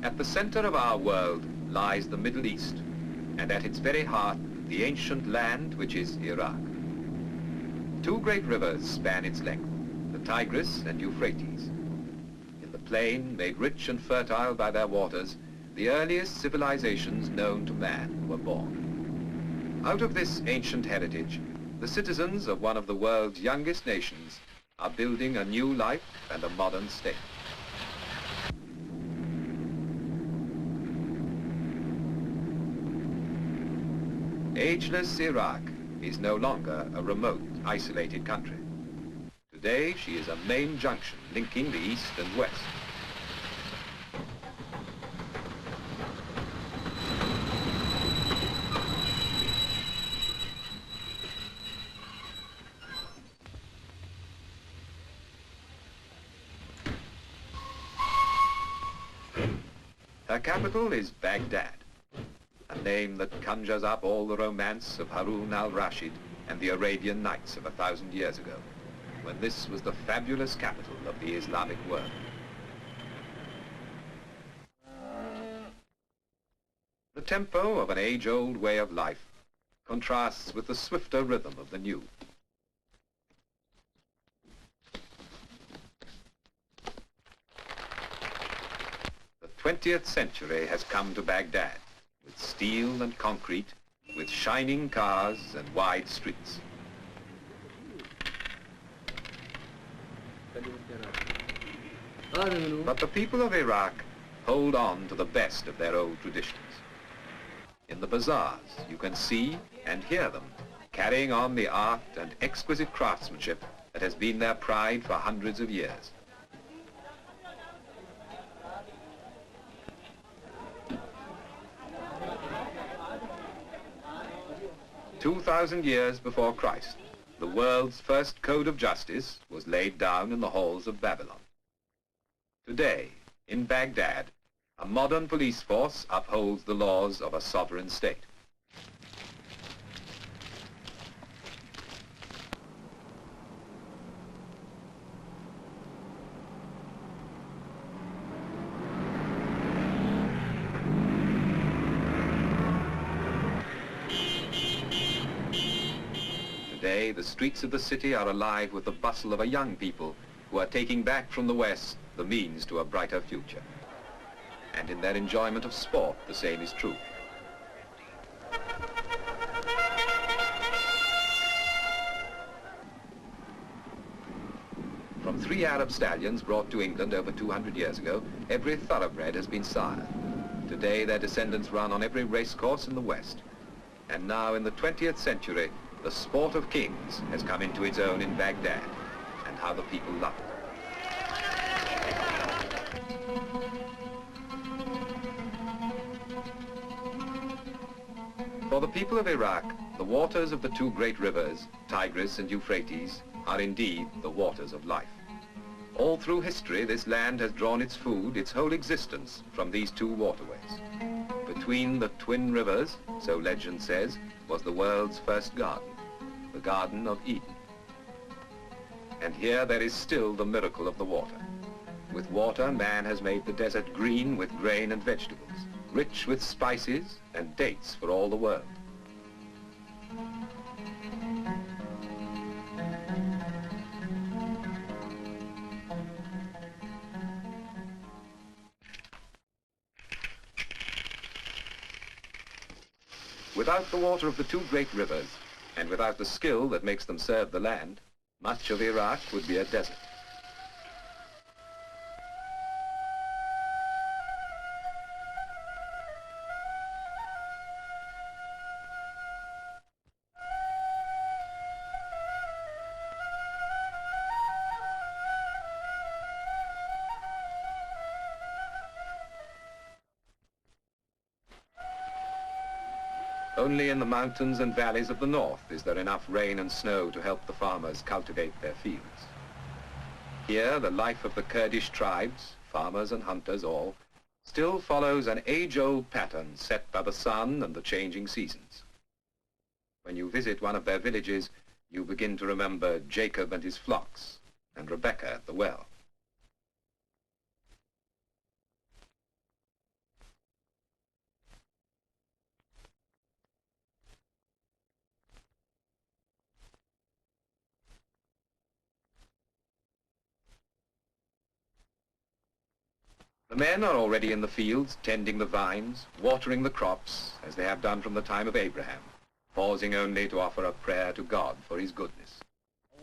At the center of our world lies the Middle East, and at its very heart, the ancient land which is Iraq. Two great rivers span its length, the Tigris and Euphrates. In the plain, made rich and fertile by their waters, the earliest civilizations known to man were born. Out of this ancient heritage, the citizens of one of the world's youngest nations are building a new life and a modern state. Ageless Iraq is no longer a remote, isolated country. Today, she is a main junction linking the East and West. Her capital is Baghdad, a name that conjures up all the romance of Harun al-Rashid and the Arabian Nights of 1,000 years ago, when this was the fabulous capital of the Islamic world. The tempo of an age-old way of life contrasts with the swifter rhythm of the new. The 20th century has come to Baghdad, with steel and concrete, with shining cars and wide streets. But the people of Iraq hold on to the best of their old traditions. In the bazaars, you can see and hear them carrying on the art and exquisite craftsmanship that has been their pride for hundreds of years. "2,000 years before Christ, the world's first code of justice was laid down in the halls of Babylon. Today, in Baghdad, a modern police force upholds the laws of a sovereign state. Today, the streets of the city are alive with the bustle of a young people who are taking back from the West the means to a brighter future. And in their enjoyment of sport, the same is true. From 3 Arab stallions brought to England over 200 years ago, every thoroughbred has been sired. Today, their descendants run on every racecourse in the West. And now, in the 20th century, the sport of kings has come into its own in Baghdad, and how the people love it. For the people of Iraq, the waters of the two great rivers, Tigris and Euphrates, are indeed the waters of life. All through history, this land has drawn its food, its whole existence, from these two waterways. Between the twin rivers, so legend says, was the world's first garden, the Garden of Eden. And here there is still the miracle of the water. With water, man has made the desert green with grain and vegetables, rich with spices and dates for all the world. Without the water of the two great rivers, and without the skill that makes them serve the land, much of Iraq would be a desert. Only in the mountains and valleys of the north is there enough rain and snow to help the farmers cultivate their fields. Here, the life of the Kurdish tribes, farmers and hunters all, still follows an age-old pattern set by the sun and the changing seasons. When you visit one of their villages, you begin to remember Jacob and his flocks, and Rebecca at the well. The men are already in the fields, tending the vines, watering the crops, as they have done from the time of Abraham, pausing only to offer a prayer to God for his goodness.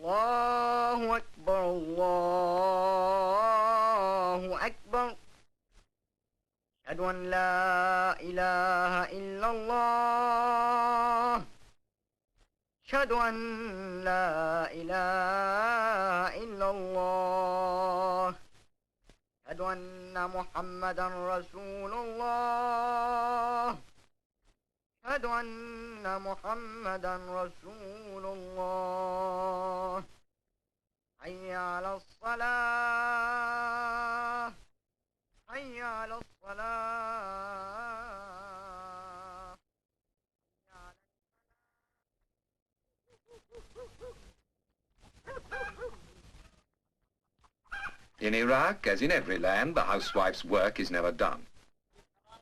Allahu Akbar, Allahu Akbar. Ashhadu an la ilaha illallah. Ashhadu an la ilaha illallah. Ashhadu anna Muhammadan Rasulullah. أشهد أن محمدا رسول الله. حي على الصلاة، حي على الصلاة. In Iraq, as in every land, the housewife's work is never done.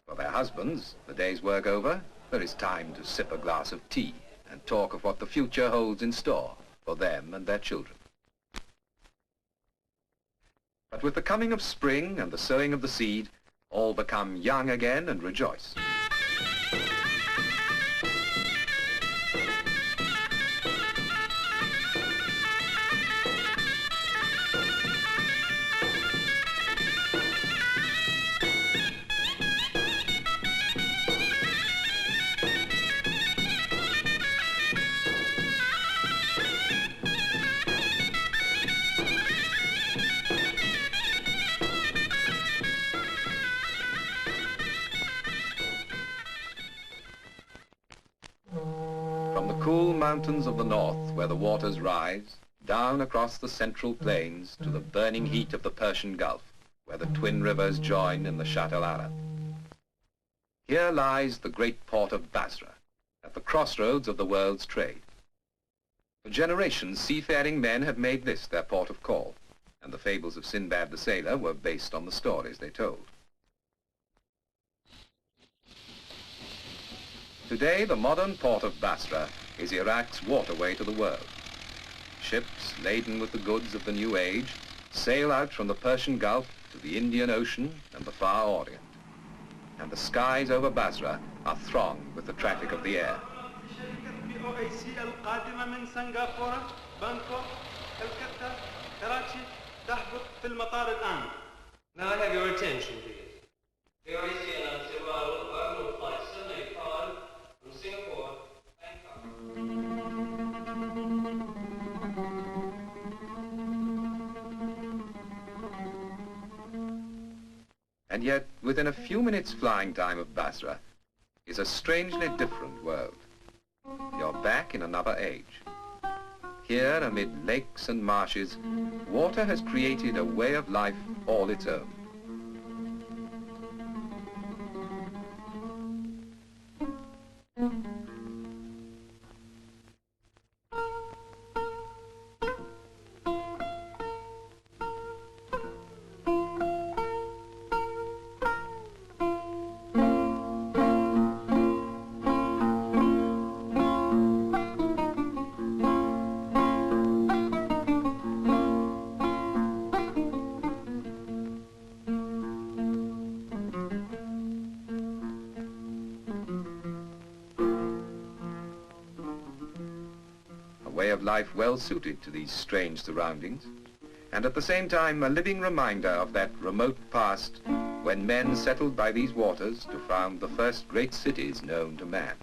For their husbands, the day's work over, there is time to sip a glass of tea and talk of what the future holds in store for them and their children. But with the coming of spring and the sowing of the seed, all become young again and rejoice. From the cool mountains of the north, where the waters rise, down across the central plains to the burning heat of the Persian Gulf, where the twin rivers join in the Shatt al-Arab. Here lies the great port of Basra, at the crossroads of the world's trade. For generations, seafaring men had made this their port of call, and the fables of Sinbad the Sailor were based on the stories they told. Today, the modern port of Basra is Iraq's waterway to the world. Ships laden with the goods of the new age sail out from the Persian Gulf to the Indian Ocean and the Far Orient. And the skies over Basra are thronged with the traffic of the air. Now I have your attention, please. The OAC announced the arrival of Arnold Flight 785 from Singapore, Bangkok. And yet, within a few minutes flying time of Basra is a strangely different world. You're back in another age. Here, amid lakes and marshes, water has created a way of life all its own. A way of life well suited to these strange surroundings, and at the same time a living reminder of that remote past when men settled by these waters to found the first great cities known to man.